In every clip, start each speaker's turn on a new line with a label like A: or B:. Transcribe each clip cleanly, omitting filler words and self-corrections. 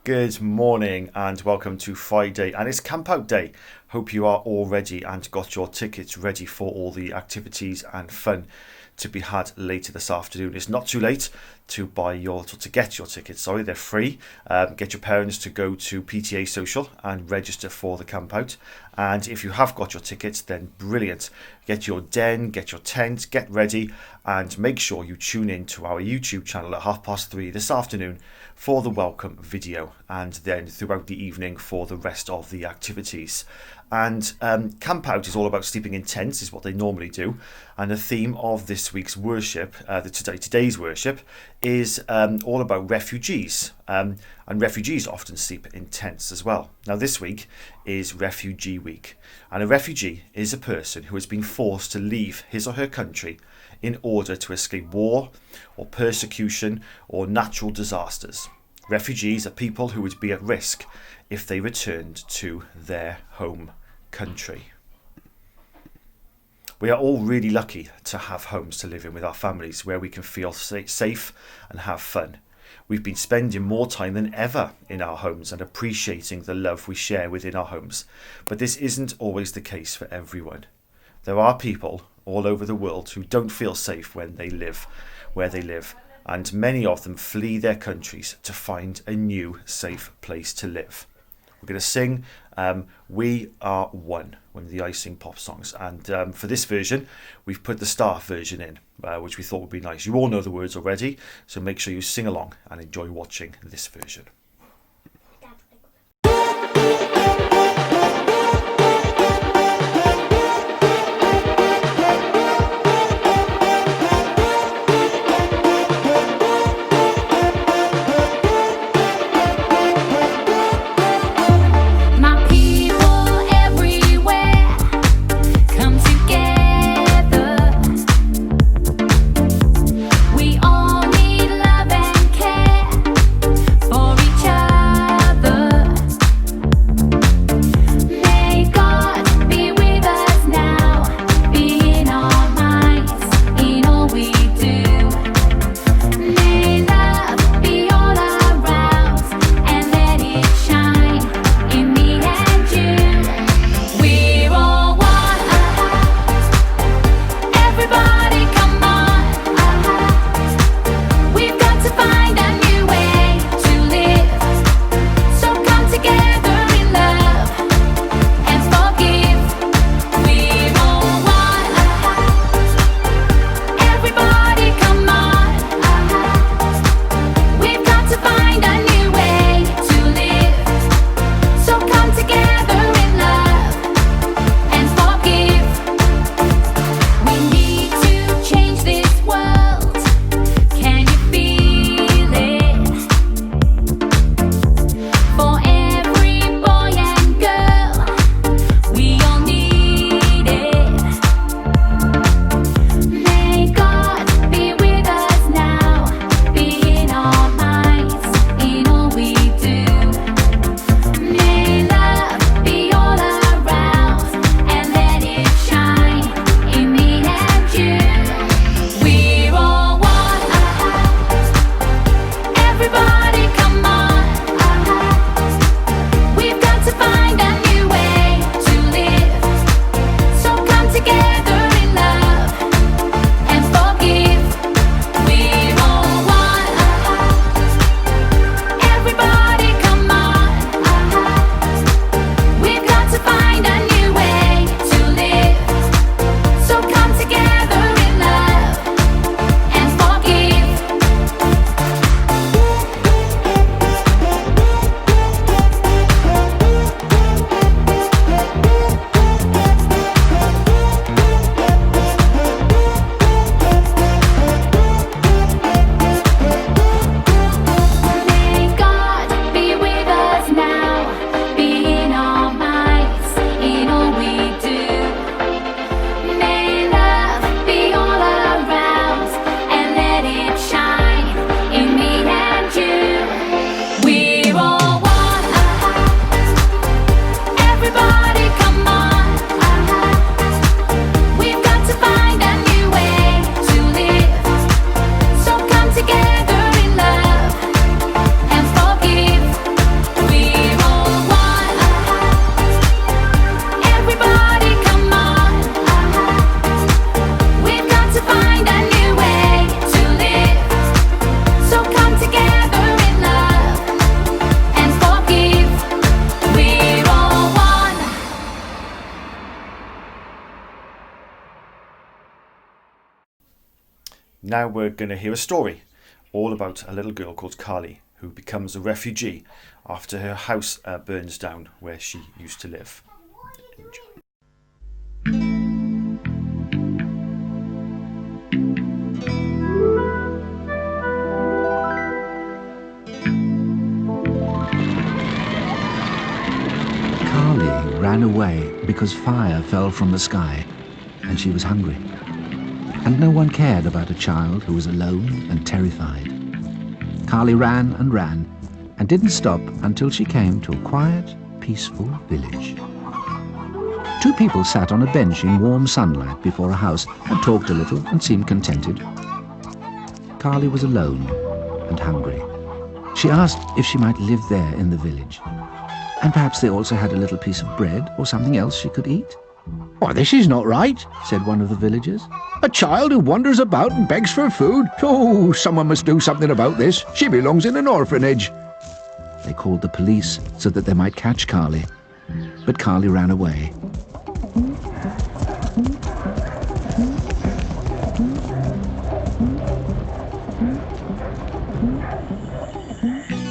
A: Good morning and welcome to Friday, and it's camp out day. Hope you are all ready and got your tickets ready for all the activities and fun to be had later this afternoon. It's not too late to get your tickets. They're free. Get your parents to go to PTA Social and register for the camp out. And if you have got your tickets, then brilliant. Get your den, get your tent, get ready, and make sure you tune in to our YouTube channel at 3:30 this afternoon for the welcome video, and then throughout the evening for the rest of the activities. And camp out is all about sleeping in tents, is what they normally do. And the theme of this week's worship, today's worship, is all about refugees. And refugees often sleep in tents as well. Now this week is Refugee Week. And a refugee is a person who has been forced to leave his or her country in order to escape war or persecution or natural disasters. Refugees are people who would be at risk if they returned to their home country. We are all really lucky to have homes to live in with our families where we can feel safe and have fun. We've been spending more time than ever in our homes and appreciating the love we share within our homes. But this isn't always the case for everyone. There are people all over the world who don't feel safe when they live where they live, and many of them flee their countries to find a new safe place to live. We're going to sing We Are One, one of the icing pop songs, and for this version we've put the Star version in, which we thought would be nice. You all know the words already, so make sure you sing along and enjoy watching this version.
B: We all need love and care for each
A: Now we're going to hear a story all about a little girl called Carly who becomes a refugee after her house burns down where she used to live. Enjoy.
B: Carly ran away because fire fell from the sky and she was hungry. And no one cared about a child who was alone and terrified. Carly ran and didn't stop until she came to a quiet, peaceful village. Two people sat on a bench in warm sunlight before a house and talked a little and seemed contented. Carly was alone and hungry. She asked if she might live there in the village. And perhaps they also had a little piece of bread or something else she could eat.
C: "Why, this is not right,"
B: said one of the villagers.
C: "A child who wanders about and begs for food. Oh, someone must do something about this. She belongs in an orphanage."
B: They called the police so that they might catch Carly. But Carly ran away.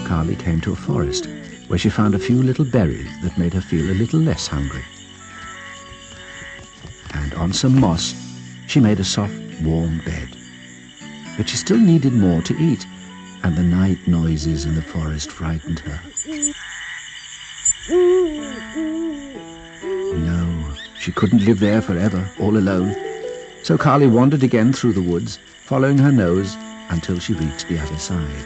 B: Carly came to a forest where she found a few little berries that made her feel a little less hungry. And on some moss, she made a soft, warm bed. But she still needed more to eat, and the night noises in the forest frightened her. No, she couldn't live there forever, all alone. So Carly wandered again through the woods, following her nose until she reached the other side.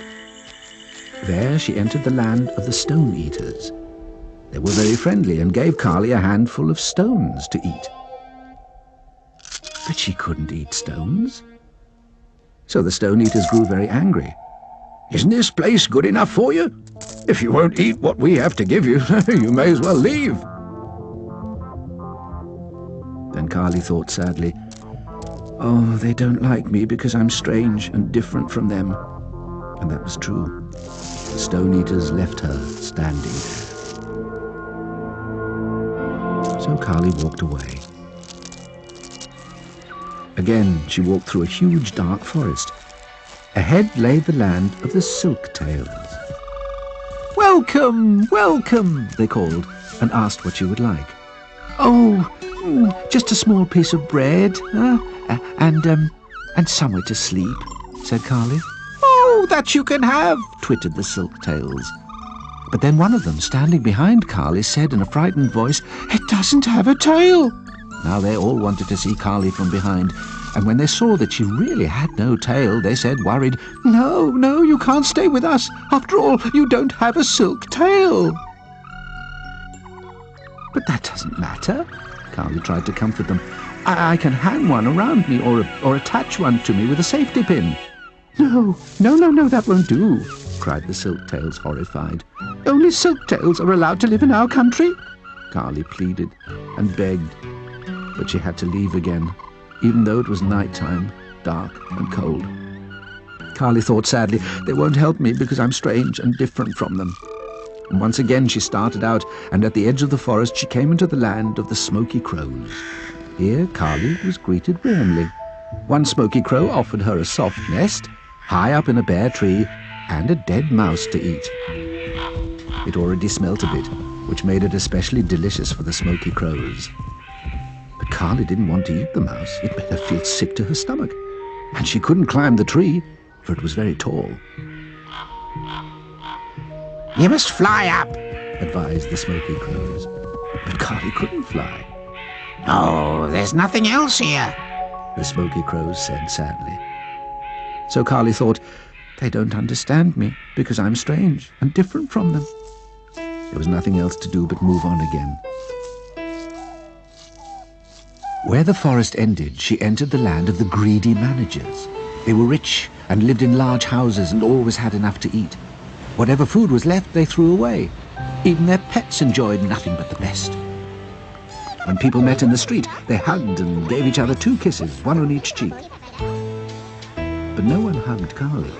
B: There she entered the land of the stone eaters. They were very friendly and gave Carly a handful of stones to eat. But she couldn't eat stones. So the stone eaters grew very angry.
C: "Isn't this place good enough for you? If you won't eat what we have to give you, you may as well leave."
B: Then Carly thought sadly, "Oh, they don't like me because I'm strange and different from them." And that was true. The stone eaters left her standing there. So Carly walked away. Again, she walked through a huge dark forest. Ahead lay the land of the silk-tails. "Welcome, welcome," they called, and asked what she would like. "Oh, just a small piece of bread, and somewhere to sleep," said Carly.
C: "Oh, that you can have,"
B: twittered the silk-tails. But then one of them, standing behind Carly, said in a frightened voice,
C: "It doesn't have a tail."
B: Now they all wanted to see Carly from behind, and when they saw that she really had no tail, they said, worried, No, you can't stay with us. After all, you don't have a silk tail." "But that doesn't matter," Carly tried to comfort them. I can hang one around me or attach one to me with a safety pin." No, that won't do," cried the silk-tails, horrified. "Only silk-tails are allowed to live in our country." Carly pleaded and begged, but she had to leave again, even though it was night-time, dark and cold. Carly thought sadly, "They won't help me because I'm strange and different from them." And once again she started out, and at the edge of the forest she came into the land of the smoky crows. Here Carly was greeted warmly. One smoky crow offered her a soft nest, high up in a bare tree, and a dead mouse to eat. It already smelt a bit, which made it especially delicious for the smoky crows. But Carly didn't want to eat the mouse. It made her feel sick to her stomach. And she couldn't climb the tree, for it was very tall.
C: "You must fly up,"
B: advised the smoky crows. But Carly couldn't fly.
C: "Oh, there's nothing else here,"
B: the smoky crows said sadly. So Carly thought, "They don't understand me because I'm strange and different from them." There was nothing else to do but move on again. Where the forest ended, she entered the land of the greedy managers. They were rich and lived in large houses and always had enough to eat. Whatever food was left, they threw away. Even their pets enjoyed nothing but the best. When people met in the street, they hugged and gave each other 2 kisses, one on each cheek. But no one hugged Carly,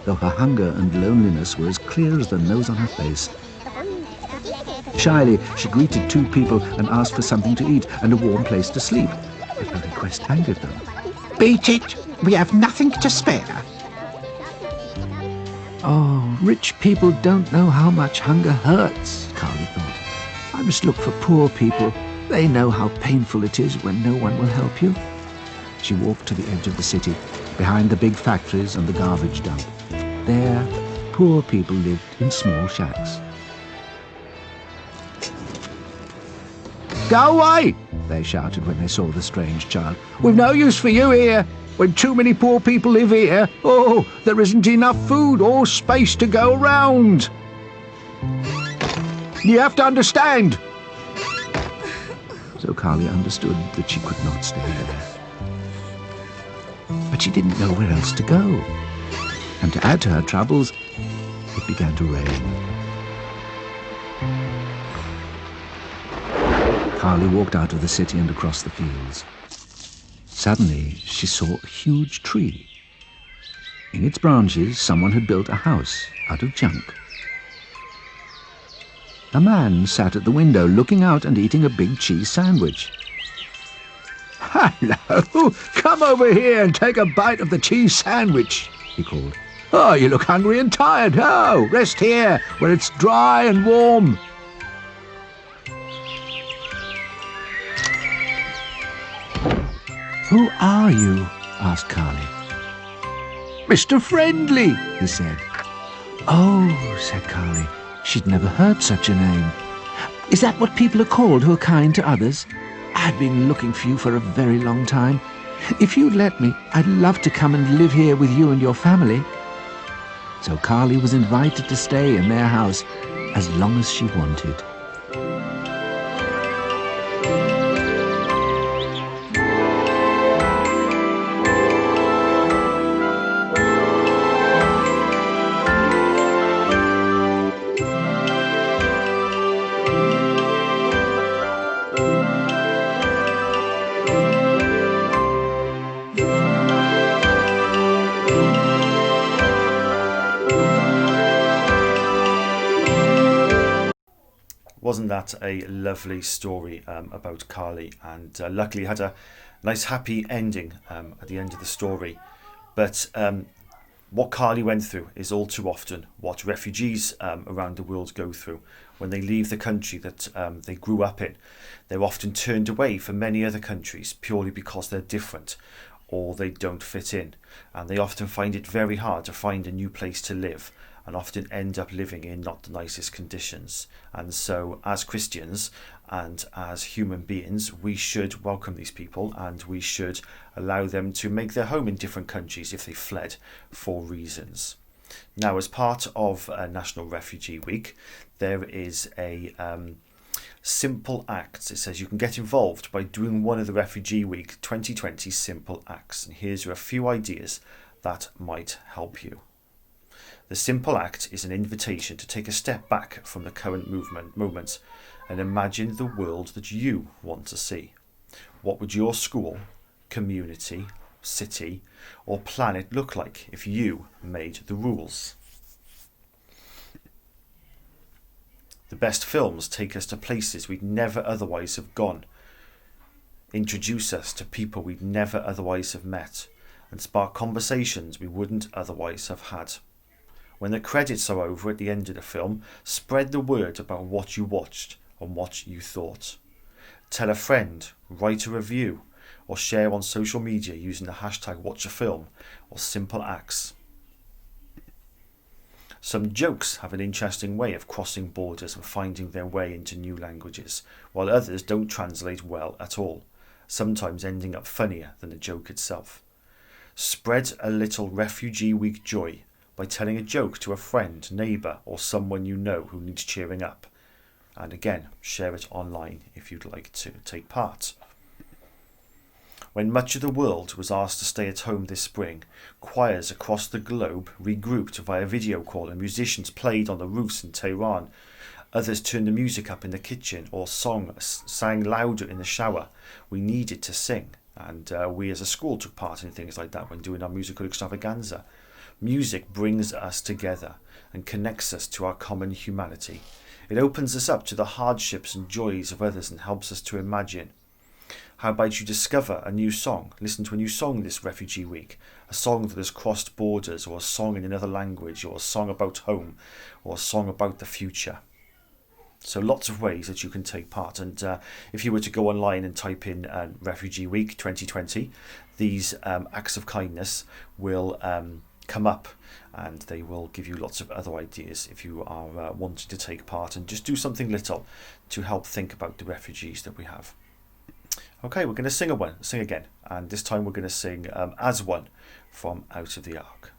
B: though her hunger and loneliness were as clear as the nose on her face. Shyly, she greeted 2 people and asked for something to eat and a warm place to sleep, but her request angered them.
C: "Beat it," We have nothing to spare.
B: Oh, rich people don't know how much hunger hurts, Carly thought. I must look for poor people. They know how painful it is when no one will help you. She walked to the edge of the city, behind the big factories and the garbage dump. There, poor people lived in small shacks.
C: Go away!
B: They shouted when they saw the strange child.
C: We've no use for you here. When too many poor people live here, there isn't enough food or space to go around. You have to understand.
B: So Carly understood that she could not stay there. But she didn't know where else to go. And to add to her troubles, it began to rain. Carly walked out of the city and across the fields. Suddenly, she saw a huge tree. In its branches, someone had built a house out of junk. A man sat at the window looking out and eating a big cheese sandwich.
C: Hello! Come over here and take a bite of the cheese sandwich, he called. Oh, you look hungry and tired. Oh, rest here, where it's dry and warm.
B: "Who are you?" asked Carly.
C: Mr. Friendly, he said.
B: "Oh," said Carly. She'd never heard such a name. "Is that what people are called who are kind to others? I've been looking for you for a very long time. If you'd let me, I'd love to come and live here with you and your family." So Carly was invited to stay in their house as long as she wanted.
A: Wasn't that a lovely story about Carly? And luckily had a nice happy ending at the end of the story. But what Carly went through is all too often what refugees around the world go through. When they leave the country that they grew up in, they're often turned away from many other countries purely because they're different or they don't fit in. And they often find it very hard to find a new place to live, and often end up living in not the nicest conditions. And so as Christians and as human beings, we should welcome these people and we should allow them to make their home in different countries if they fled for reasons. Now, as part of National Refugee Week, there is a simple acts. It says you can get involved by doing one of the Refugee Week 2020 simple acts. And here's a few ideas that might help you. The simple act is an invitation to take a step back from the current moment and imagine the world that you want to see. What would your school, community, city or planet look like if you made the rules? The best films take us to places we'd never otherwise have gone, introduce us to people we'd never otherwise have met, and spark conversations we wouldn't otherwise have had. When the credits are over at the end of the film, spread the word about what you watched and what you thought. Tell a friend, write a review, or share on social media using the hashtag #WatchAFilm or simple acts. Some jokes have an interesting way of crossing borders and finding their way into new languages, while others don't translate well at all, sometimes ending up funnier than the joke itself. Spread a little Refugee Week joy by telling a joke to a friend, neighbour or someone you know who needs cheering up. And again, share it online if you'd like to take part. When much of the world was asked to stay at home this spring, choirs across the globe regrouped via video call and musicians played on the roofs in Tehran. Others turned the music up in the kitchen or sang louder in the shower. We needed to sing, and we as a school took part in things like that when doing our musical extravaganza. Music brings us together and connects us to our common humanity. It opens us up to the hardships and joys of others and helps us to imagine. How about you discover a new song? Listen to a new song this Refugee Week. A song that has crossed borders, or a song in another language, or a song about home, or a song about the future. So lots of ways that you can take part. And if you were to go online and type in Refugee Week 2020, these acts of kindness will come up, and they will give you lots of other ideas if you are wanting to take part and just do something little to help think about the refugees that we have. Okay, we're going to sing again, and this time we're going to sing As One from Out of the Ark.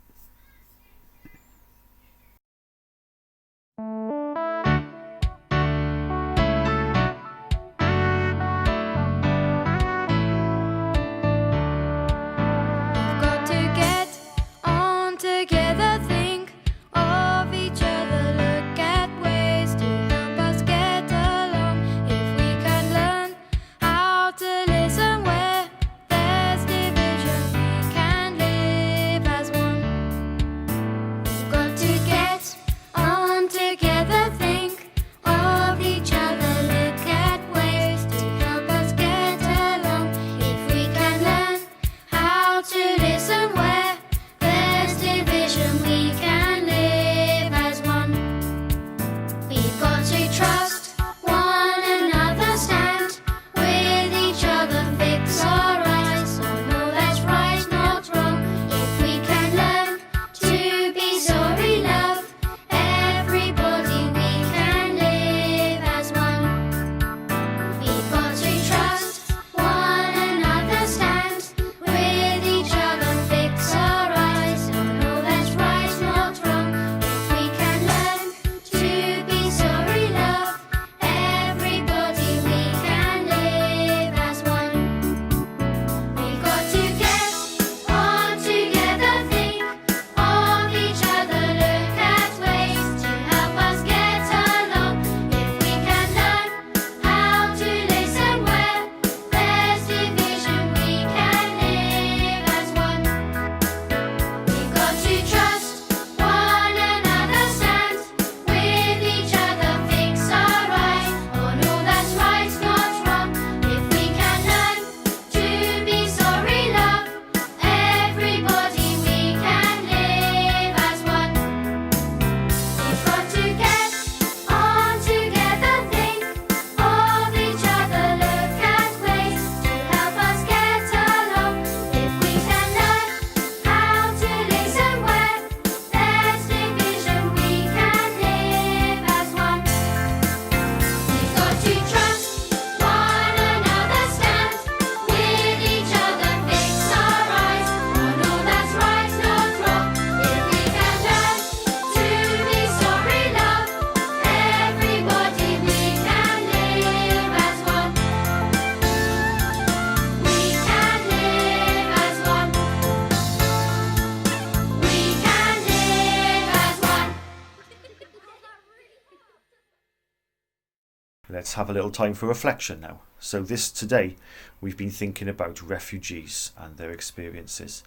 A: Let's have a little time for reflection now. So today we've been thinking about refugees and their experiences.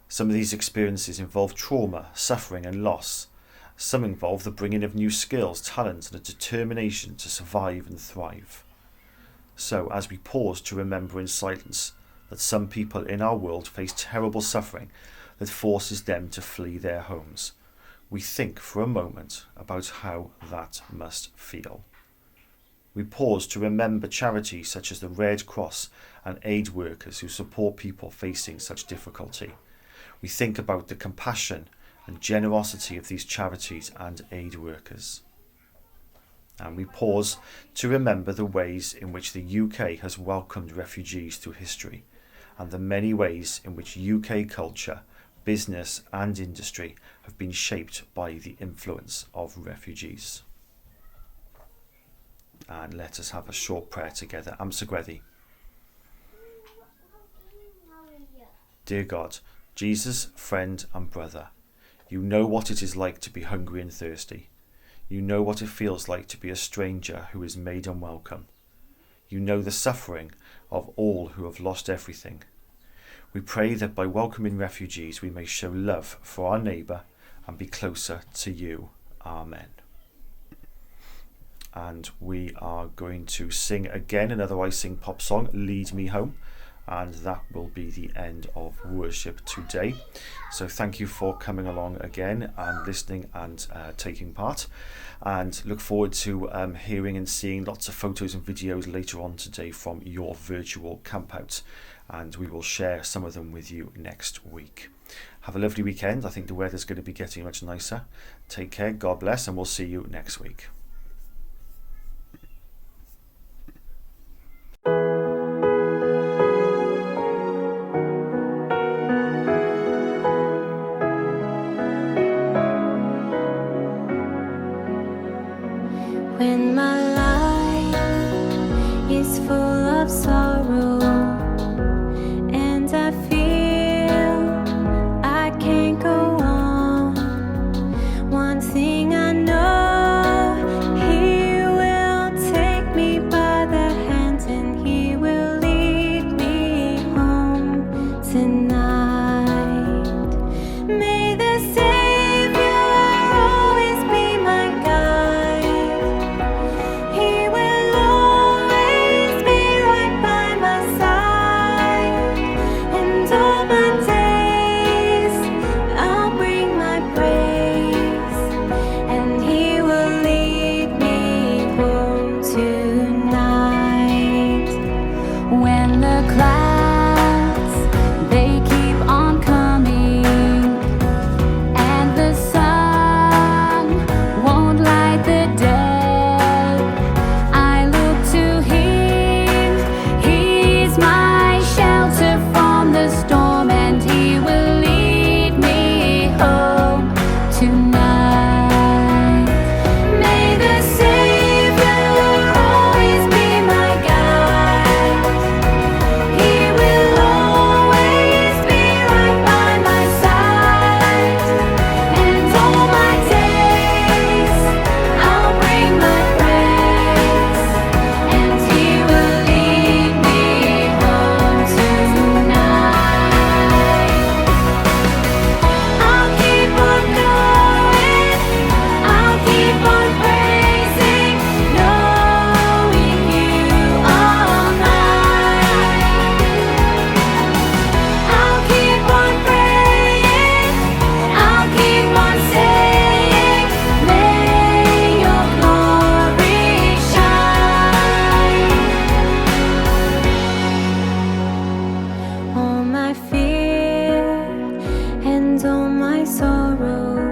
A: Some of these experiences involve trauma, suffering and loss. Some involve the bringing of new skills, talents and a determination to survive and thrive. So as we pause to remember in silence that some people in our world face terrible suffering that forces them to flee their homes, we think for a moment about how that must feel. We pause to remember charities such as the Red Cross and aid workers who support people facing such difficulty. We think about the compassion and generosity of these charities and aid workers. And we pause to remember the ways in which the UK has welcomed refugees through history, and the many ways in which UK culture, business and industry have been shaped by the influence of refugees. And let us have a short prayer together. Amsagweddi. Dear God, Jesus, friend and brother, you know what it is like to be hungry and thirsty. You know what it feels like to be a stranger who is made unwelcome. You know the suffering of all who have lost everything. We pray that by welcoming refugees we may show love for our neighbour and be closer to you. Amen. and we are going to sing again another I Sing pop song, Lead Me Home, and that will be the end of worship today. So thank you for coming along again and listening and taking part, and look forward to hearing and seeing lots of photos and videos later on today from your virtual campout, and we will share some of them with you next week. Have a lovely weekend. I think the weather's going to be getting much nicer. Take care, God bless, and we'll see you next week.
D: When my life is full of sorrow and I feel I can't go on, one thing I know, He will take me by the hand and He will lead me home tonight. May the Savior always be my guide. He will always be right by my side, and all my days I'll bring my praise, and He will lead me home tonight. When the clouds, they keep on coming, and the sun won't light the day, I look to Him. He's my shelter from the storm, and He will lead me home tonight. May the Savior always be my guide. He will always be right by my side, and all my days I'll bring my praise, and He will lead me home tonight. I'll keep on going, I'll keep on praising, knowing You all night. I'll keep on praying, I'll keep on saying, may Your glory shine. All my fear and all my sorrow